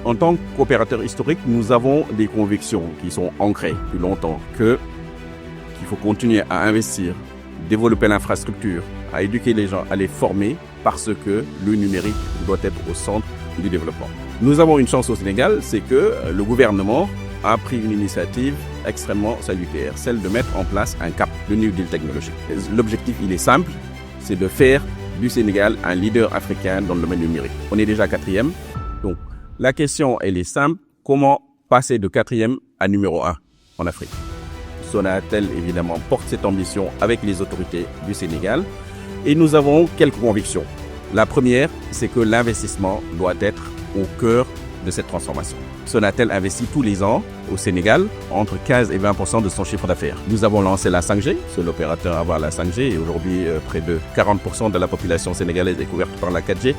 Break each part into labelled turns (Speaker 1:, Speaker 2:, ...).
Speaker 1: En tant qu'opérateur historique, nous avons des convictions qui sont ancrées depuis longtemps qu'il faut continuer à investir, développer l'infrastructure, à éduquer les gens, à les former parce que le numérique doit être au centre du développement. Nous avons une chance au Sénégal, c'est que le gouvernement a pris une initiative extrêmement salutaire, celle de mettre en place un cap, le New Deal technologique. L'objectif, il est simple, c'est de faire du Sénégal un leader africain dans le domaine numérique. On est déjà 4e, donc la question, elle est simple, comment passer de 4e à numéro 1 en Afrique? Sonatel, évidemment, porte cette ambition avec les autorités du Sénégal et nous avons quelques convictions. La première, c'est que l'investissement doit être au cœur de cette transformation. Sonatel investit tous les ans au Sénégal entre 15 et 20% de son chiffre d'affaires. Nous avons lancé la 5G, c'est l'opérateur à avoir la 5G et aujourd'hui près de 40% de la population sénégalaise est couverte par la 4G.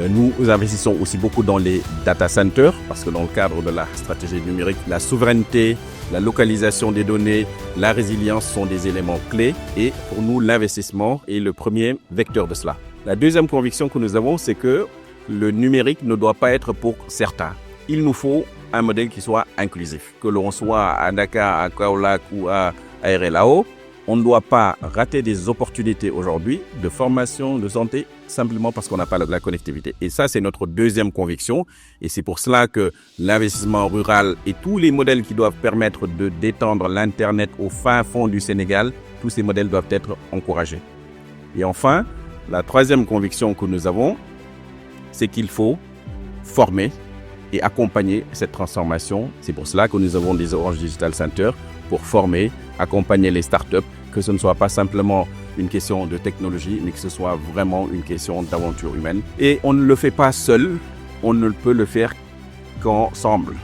Speaker 1: Nous investissons aussi beaucoup dans les data centers parce que dans le cadre de la stratégie numérique, la souveraineté, la localisation des données, la résilience sont des éléments clés et pour nous, l'investissement est le premier vecteur de cela. La deuxième conviction que nous avons, c'est que le numérique ne doit pas être pour certains. Il nous faut un modèle qui soit inclusif. Que l'on soit à Dakar, à Kaolack ou à RLAO, on ne doit pas rater des opportunités aujourd'hui de formation, de santé, simplement parce qu'on n'a pas la connectivité. Et ça, c'est notre deuxième conviction. Et c'est pour cela que l'investissement rural et tous les modèles qui doivent permettre de d'étendre l'Internet au fin fond du Sénégal, tous ces modèles doivent être encouragés. Et enfin, la troisième conviction que nous avons, c'est qu'il faut former et accompagner cette transformation. C'est pour cela que nous avons des Orange Digital Center pour former, accompagner les startups, que ce ne soit pas simplement une question de technologie, mais que ce soit vraiment une question d'aventure humaine. Et on ne le fait pas seul, on ne peut le faire qu'ensemble.